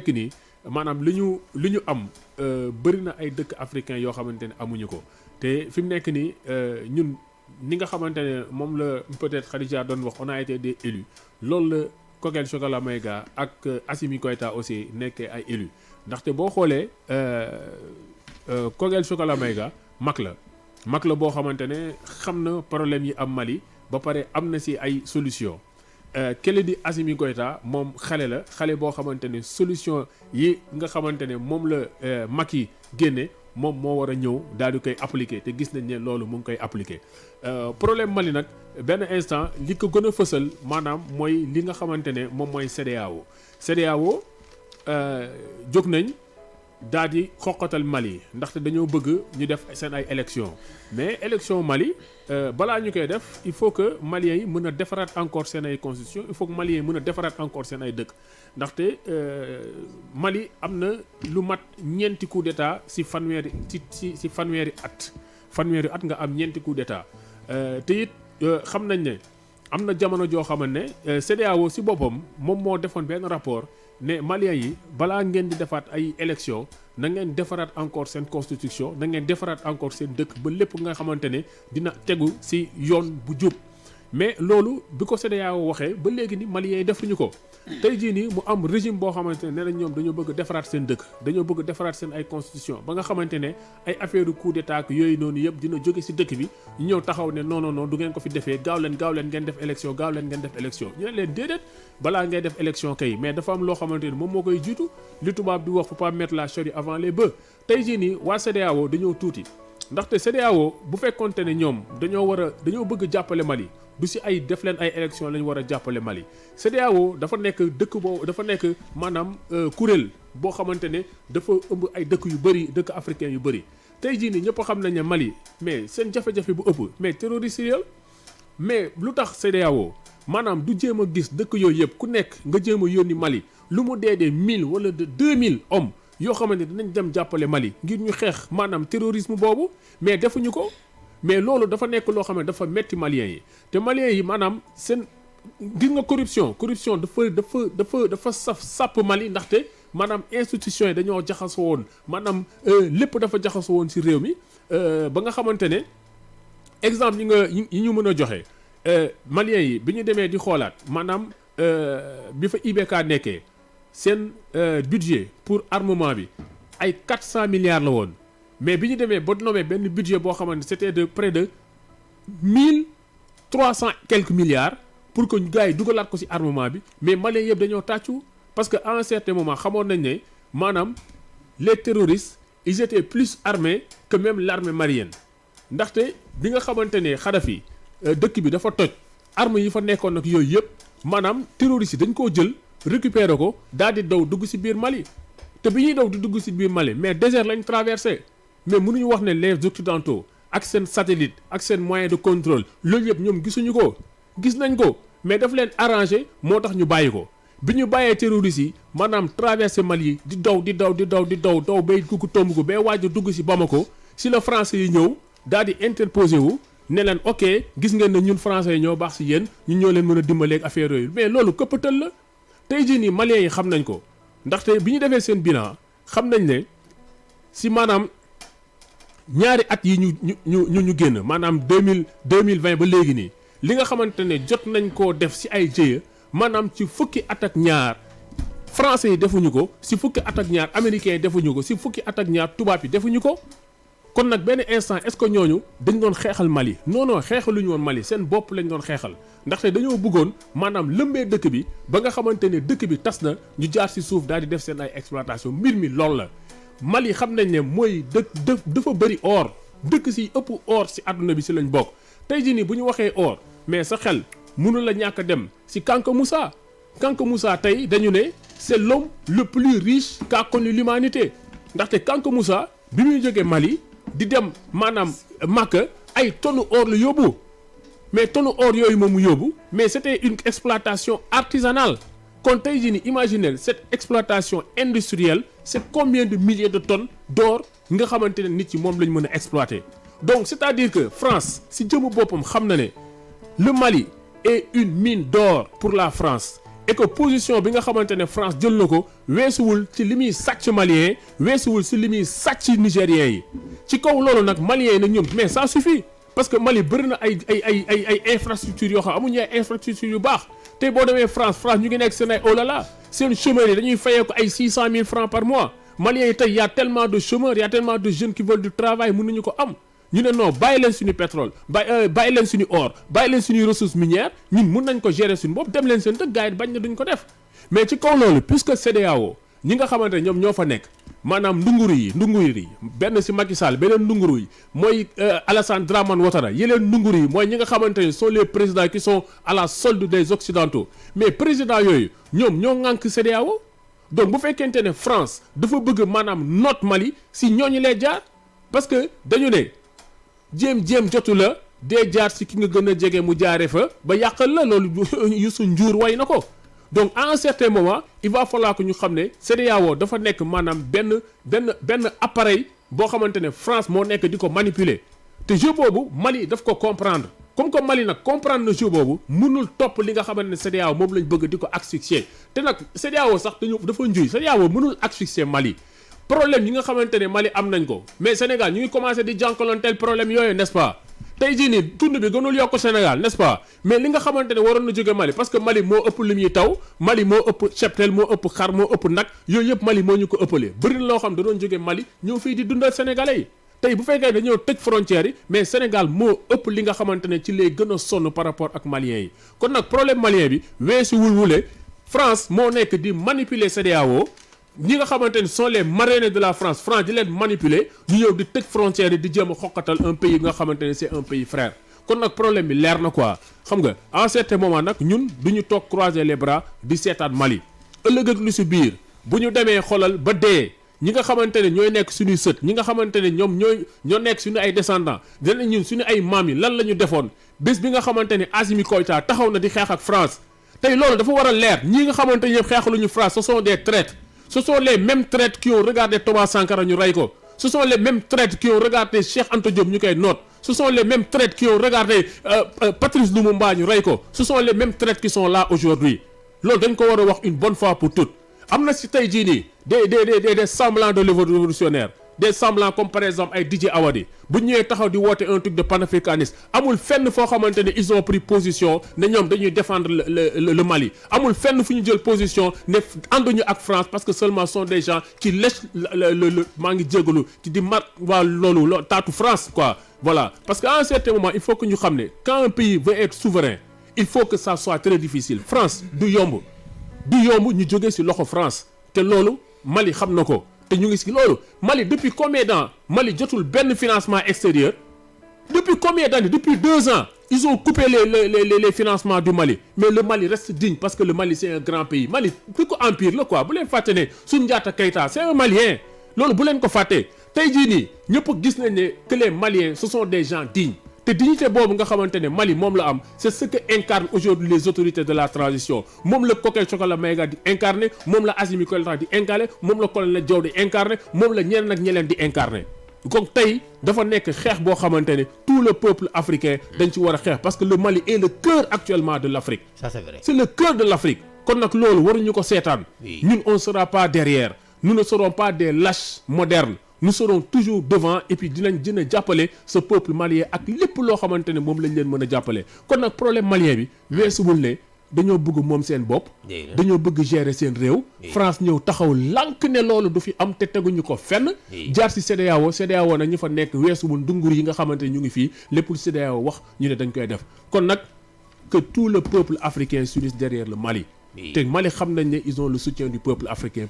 nekk nii maanaam li ñu am bëri na ay dëkk africain yoo xamante ne amuñu ko te fi mu nekk nii ñun ni nga xamante ne moom la peut-être Khadija doon wax on a été des élus loolu la Kogel Chogola Maïga ak Assimi Goïta aussi nekkee ay élus ndaxte boo xoolee Kogel Chogola Maïga mag la boo xamante ne xam na problème yi am Mali ba pare am na si ay solution kële di Assimi Goïta moom xale boo xamante ne solution yi nga xamante ne moom la mag yi génne moom moo war a ñëw daal di koy appliquer te gis nañ ne loolu mu ngi koy appliquer problème Mali nag benn instant li ko gën a fësal maanaam mooy li nga xamante ne moom mooy CEDEAO jóg nañ daal di xoqatal Mali ndaxte dañoo bëgg ñu def seen ay élection mais élection Mali balaa ñu koy def il faut que Maliens yi mën a defaraat encore seen ay constitution il faut que Maliens yi mën a defaraat encore seen ay dëkk ndaxte Mali am na lu mat ñeenti coup d'état si fanweeri at nga am ñeenti coup d'état te it xam nañ ne am na jamono joo xamante ne CEDEAO si boppam moom moo defoon benn rapport ne Maliens yi balaa ngeen di defaat ay élection na ngeen defaraat encore seen constitution na ngeen defaraat encore seen dëkk ba lépp nga xamante ne dina tegu si yoon bu jub mais loolu bi ko CEDEAO waxee ba léegi ni Maliens yi defuñu ko tey jii nii mu am régime boo xamante ne nee na ñoom dañoo bëgg defaraat seen dëkk dañoo bëgg defaraat seen ay constitution ba nga xamante ne ay affaire de coup d'état yooyu noonu yëpp dina jóge si dëkk bi ñu ñëw taxaw ne non du ngeen ko fi defee gaaw leen ngeen def élection ñu ne leen déedéet balaa ngay def élection kay mais dafa am loo xamante ne moom moo koy jiitu li tubaab di wax faut pas mettre la charrue avant les bœufs tey jii nii waa CEDEAO dañoo tuuti ndaxte CEDEAO bu fekkonte ne ñoom dañoo bëgg jàppale Mali du si ay def leen ay élection lañ war a jàppale Mali CEDEAO dafa nekk dafa nekk maanaam kuréel boo xamante ne dafa ëmb ay dëkk yu bëri dëkk africain yu bëri tey jii nii ñëpp xam nañ ne Mali mais seen jafe-jafe bu ëpp mais terroriste yi mais lu tax CEDEAO maanaam du jéem a gis dëkk yooyu yëpp ku nekk nga jéem a yónni Mali lu mu dee 1000 wala de 2000 hommes yoo xamante ne dinañ dem jàppale Mali ngir ñu xeex maanaam terrorisme boobu mais defuñu ko. mais loolu dafa nekk loo xam ne dafa metti Maliens yi te Maliens yi maanaam seen gis nga corruption dafa sàpp Mali ndaxte maanaam institution yi dañoo jaxasoo woon maanaam lépp dafa jaxasoo woon ci réew mi ba nga xamante ne exemple yi ñu mën a joxe Maliens yi bi ñu demee di xoolaat maanaam bi fa IBK nekkee seen budget pour armement bi ay 400 milliards la woon. mais bi ñu demee ba nommé benn budget boo xamante c'était de près de 1300 quelques milliards pour que gars yi dugalaat ko ci armement bi mais Maliens yëpp dañoo tàccu parce que à un certain moment xamoon nañ ne maanaam les terroristes ils étaient plus armés que même l'armée malienne ndaxte bi nga xamante ne Kadhafi dëkk bi dafa toj armes yi fa nekkoon nag yooyu yëpp maanaam terroristes yi dañ koo jël récupérer ko daal di daw dugg ci biir Mali te bi ñuy daw di dugg ci biir Mali mais désert lañ traversé. mais mënuñu wax ne les occidentaux ak seen satellite ak seen moyen de contrôle loolu yëpp ñoom gisuñu ko gis nañ ko mais daf leen arrangé moo tax ñu bàyyi ko bi ñu bàyyee terroristes yi maanaam traversé Mali yi di daw bay kooku tomb ko bay waaj a dugg ci Bamako ci la français yi ñëw daal di interposé wu ne leen ok gis ngeen ne ñun français yi ñoo baax ci yéen ñun ñoo leen mën a dimbaleeg affaire yooyu mais loolu këppatal la tey jii nii Maliens yi xam nañ ko ndaxte bi ñu defee seen bilan xam nañ ne ci maanaam. ñaari at yi ñu génn maanaam 2020 ba léegi nii li nga xamante ne jot nañ koo def ci ay jëye maanaam ci fukki at ak ñaar français yi defuñu ko ci fukki at ak ñaar américains yi defuñu ko ci fukki at ak ñaar tubaab yi defuñu ko kon nag benn instant est-ce que ñooñu dañ doon xeexal Mali non xeexaluñu woon Mali seen bopp lañ doon xeexal ndaxte dañoo bëggoon maanaam lëmbee dëkk bi ba nga xamante ne dëkk bi tas na ñu jaar ci suuf daal di def seen ay exploitation mbir mi lool la Mali xam nañ ne mooy dafa bëri or dëkk ci ëpp or ci àdduna bi ci lañ bokk tey jii nii bu ñu waxee or mais sa xel mënu la ñàkk a dem ci Kanka Moussa tey dañu ne c'est l'homme le plus riche qu'a connu l'humanité ndaxte Kanka Moussa bi muy jógee Mali di dem maanaam Makka ay tonnes or la yóbbu mais tonnes or yooyu moom mu yóbbu mais c'était une exploitation artisanale kon tey jii nii imaginez cette exploitation industrielle c'est combien de milliers de tonnes d'or nga xamante ne nit yi moom lañ mën a exploiter donc c'est-à-dire que France si jëmu boppam xam na ne le Mali est une mine d'or pour la France et que position bi nga xamante ne France jël na ko weesuwul ci li muy sàcc malien weesuwul ci li muy sàcc nigérien yi ci kaw loolu nag malien yi nag ñoom mais ça suffit parce que Mali bëri na ay infrastructures yoo xam amuñu ay infrastructures yu baax tey boo demee France ñu ngi nekk seen ay oh là là seen chômeurs yi dañuy fayee ko ay 600 000 francs par mois maliens yi tey y a tellement de chômeurs y a tellement de jeunes qui veulent du travail mënuñu ko am ñu ne non bàyyi leen suñu pétrole bàyyi leen suñu or bàyyi leen suñuy ressources minières ñun mun nañ ko gérer suñu bopp dem leen seen dëkk gars yi bañ na duñ ko def mais ci kaw loolu puisque CEDEAO ñi nga xamante ne ñoom ñoo fa nekk maanaam ndunguru yi benn si Macky Sall beneen ndunguru yi mooy Alassane Dramane Ouattara yeneen ndunguru yi mooy ñi nga xamante ne sont les présidents qui sont à la solde des occidentaux mais présidents yooyu ñoom ñoo ŋànk CEDEAO donc bu fekkente ne France dafa bëgg maanaam noot Mali si ñooñu lay jaar parce que dañu ne jéem jotu la dee jaar si ki nga gën a jege mu jaaree fa ba yàqal la loolu Youssou Ndour way na ko donc à un certain moment il va falloir que ñu xam ne CEDEAO dafa nekk maanaam benn appareil boo xamante ne France moo nekk di ko manipuler te jeu boobu Mali daf ko comprendre comme que Mali nag comprendre na jeu boobu mënul topp li nga xamante ne CEDEAO moom lañ bëgg di ko asphyxier te nag CEDEAO sax dafa njuy CEDEAO mënul asphyxier Mali problème yi nga xamante ne Mali am nañ ko mais Sénégal ñu ngi commencé di jànkuwanteel problème yooyu n'est-ce pas tey jii nii tund bi gënul yokk Sénégal n'est-ce pas mais li nga xamante ne waroon na jóge Mali parce que Mali moo ëpp li muy taw Mali moo ëpp cheptel moo ëpp xar moo ëpp nag yooyu yëpp Mali moo ñu ko ëppalee bëri na loo xam da doon jóge Mali ñëw fii di dundal sénégalais yi tey bu fekkee dañoo tëj frontières yi mais Sénégal moo ëpp li nga xamante ne ci lay gën a sonn par rapport ak maliens yi kon nag problème malien bi weesu wulwule France moo nekk di manipuler CEDEAO ñi nga xamante ne sont les marionnettes de la France di leen manipuler ñu ñëw di tëj frontières yi di jéem a xoqatal un pays nga xamante ne c'est un pays frère kon nag problème bi leer na quoi xam nga à un certain moment nag ñun du ñu toog croiser les bras di seetaan Mali ëllëg ak lu si biir bu ñu demee xoolal ba dee ñi nga xamante ne ñooy nekk suñuy sët ñi nga xamante ne ñoom ñoo nekk suñu ay descendants dinañ ñun suñu ay maam yi lan la ñu defoon bés bi nga xamante ne Assimi Goïta taxaw na di xeex ak France tey loolu dafa war a leer ñi nga xamante ne ñëpp xeexaluñu France ce sont des traîtres ce sont les mêmes traîtres qui ont regardé Thomas Sankara ñu rey ko ce sont les mêmes traîtres qui ont regardé Cheikh Anta Diop ñu koy noot ce sont les mêmes traîtres qui ont regardé Patrice Lumumba ñu rey ko ce sont les mêmes traîtres qui sont là aujourd'hui loolu dañ ko war a wax une bonne fois pour toutes am na si tey jii nii des semblants de révolutionnaires des semblants comme par exemple ay Didier Awadi bu ñëwee taxaw di woote un truc de panafricanisme amul fenn foo xamante ne ils ont pris position ne ñoom dañuy défendre le Mali amul fenn fu ñu jël position ne ànduñu ak France parce que seulement sont des gens qui lèchent le maa ngi jégalu ci di mar waa loolu taatu France quoi voilà parce que à un certain moment il faut que ñu xam ne quand un pays veut être souverain il faut que ça soit très difficile France du yomb ñu jógee ci loxo France te loolu Mali xam na ko te ñu ngi ci loolu Mali depuis combien d'années Mali jotul benn financement extérieur depuis combien d'années depuis 2 ans ils ont coupé les financements du Mali mais le Mali reste digne parce que le Mali c'est un grand pays Mali fi ko empire la quoi bu leen fàtte ne Soundiata Keïta c'est un Malien loolu bu leen ko fàtte tey jii nii ñëpp gis nañ ne que les Maliens ce sont des gens dignes te dignité boobu nga xamante ne Mali moom la am c'est ce que incarnent aujourd'hui les autorités de la transition moom la Cockay Chocolat Maïga di incarner moom la Assimi Goïta di incarner moom la colonel Diaw di incarner moom la ñeneen ak ñeneen di incarner donc tey dafa nekk xeex boo xamante ne tout le peuple africain dañ ci war a xeex parce que le Mali est le cœur actuellement de l'Afrique. Ça c'est vrai. C'est le cœur de l'Afrique kon nag loolu waruñu ko seetaan ñun on sera pas derrière nous ne serons pas des lâches modernes nous serons toujours devant et puis dinañ gën a jàppale ce peuple malien ak lépp loo xamante ne moom lañ leen mën a jàppale kon nag problème malien bi weesuwul ne dañoo bëgg moom seen bopp dañoo bëgg gérer seen réew France ñëw taxaw lànk ne loolu du fi am te teguñu ko fenn jaar ci CEDEAO nag ñu fa nekk weesuwul ndungur yi nga xamante ne ñu ngi fii lépp lu CEDEAO wax ñu ne dañ koy def kon nag que tout le peuple africain s'unisse derrière le Mali te Mali xam nañ ne ils ont le soutien du peuple africain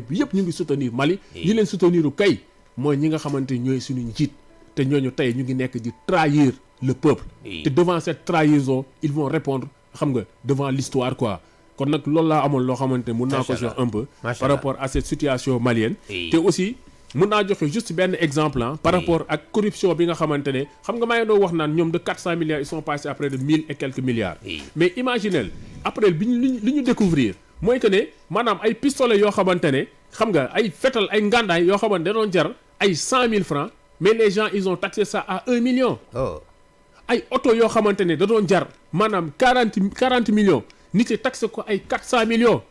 bi yëpp ñu ngi soutenir Mali ñi leen soutenir kay mooy ñi nga xamante ni ñooy suñu njiit te ñooñu tey ñu ngi nekk di trahir le peuple te devant cette trahison ils vont répondre xam nga devant l'histoire quoi kon nag loolu laa amoon loo xamante ne mun naa ko jox un peu par rapport à cette situation malienne te aussi mun naa joxe juste benn exemple par rapport ak corruption bi nga xamante ne xam nga maa ngi doon wax naan ñoom de 400 milliards ils sont passés à près de 1000 et quelques milliards mais imaginez après bi ñu li ñu découvrir mooy que ne maanaam ay pistolet yoo xamante ne xam nga ay fetal ay ngàndaay yoo xamante ne da doon jar ay 100 000 francs mais les gens ils ont taxé ça à 1 million ay oto yoo xamante ne da doon jar maanaam 40 millions nit yi taxe ko ay 400 millions.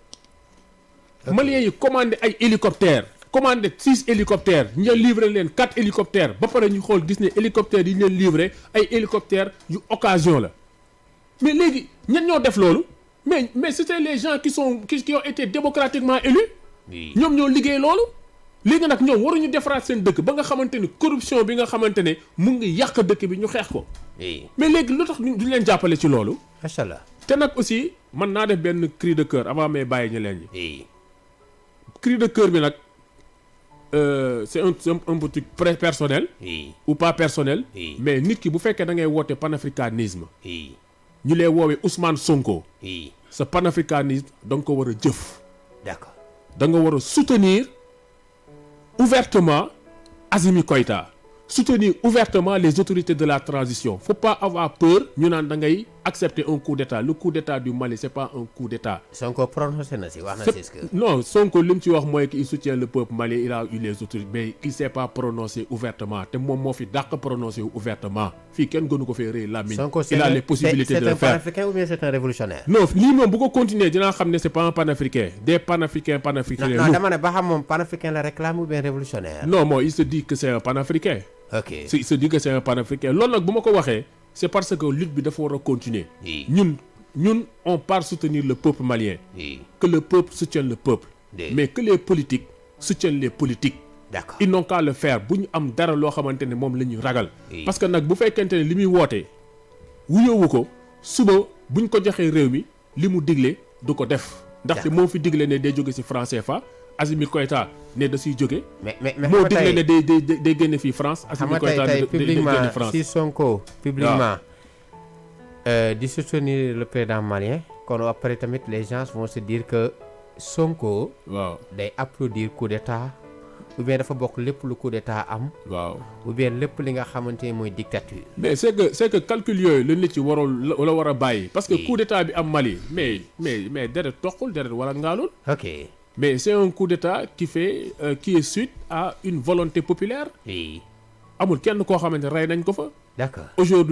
Maliens yi commandé ay hélicoptères. commandé 6 hélicoptères ñu livré leen 4 hélicoptères ba pare ñu xool gis ne hélicoptères yi ñu leen livré ay hélicoptères yu occasion la mais léegi ñan ñoo def loolu mais c'était les gens qui ont été démocratiquement élus. ñoom ñoo liggéey loolu. léegi nag ñoom waruñu defaraat seen dëkk ba nga xamante ni corruption bi nga xamante ne mu ngi yàq dëkk bi ñu xeex ko. mais léegi lu tax duñ leen jàppale ci loolu. macha allah. te nag aussi man naa def benn cri de cœur avant may bàyyi ñu leen ñi. cri de cœur bi nag. C'est un peu personnel. Ou pas personnel. Mais nit ki bu fekkee da ngay woote panafricanisme. ñu lay woowee Ousmane Sonko. sa panafricanisme da nga ko war a jëf. D'accord. da nga war a soutenir ouvertement Assimi Goïta. soutenir ouvertement les autorités de la transition. Faut pas avoir peur ñu naan da ngay accepter un coup d'état. Le coup d'état du Mali c'est pas un coup d'état. Sonko prononcé na si wax na si. Non, Sonko li mu ci wax mooy qu'il soutient le peuple malien, il a eu les autorités mais il s'est pas prononcé ouvertement te moom moo fi dàq prononcé ouvertement fii kenn gënu ko fee rëy làmmiñ. il a les possibilités de le faire. C'est un panafricain ou bien c'est un révolutionnaire? Non, lii moom bu ko continuer dinaa xam ne c'est pas un panafricain. Des panafricains. Non, dama ne ba xam moom panafricain la réclame ou bien révolutionnaire? Non, moi il se dit que c'est un panafricain. Ok. Il se dit que c'est un panafricain. Loolu nag bu ma ko waxee c'est parce que lutte bi dafa war a continuer. ñun on part soutenir le peuple malien. Que le peuple soutienne le peuple. Mais que les politiques soutiennent les politiques. D'accord. Ils n'ont qu'à le faire bu ñu am dara loo xamante ne moom la ñuy ragal. Parce que nag bu fekkente ne li muy wootee wuyoowu ko suba buñ ko joxee réew mi li mu digle du ko def. ndaxte moo fi digle ne day jóge ci franc CFA. Assimi Goïta ne da siy jóge. mais moo digle ne day génne fii France. Assimi Goïta day génne France. si Sonko publiquement di soutenir le président malien kon après tamit les gens vont se dire que Sonko. waaw day applaudir coup d'état ou bien dafa bokk lépp lu coup d'état am. waaw ou bien lépp li nga xamante ni mooy dictature. mais c'est que calcul yooyu la nit ci warul la war a bàyyi. parce que coup d'état bi am Mali mais deret toqul deret wala ngaalul. ok. Mais c'est un coup d'état qui est suite à une volonté populaire. Oui. amul kenn koo xamante rey nañ ko fa. D'accord. Aujourd'hui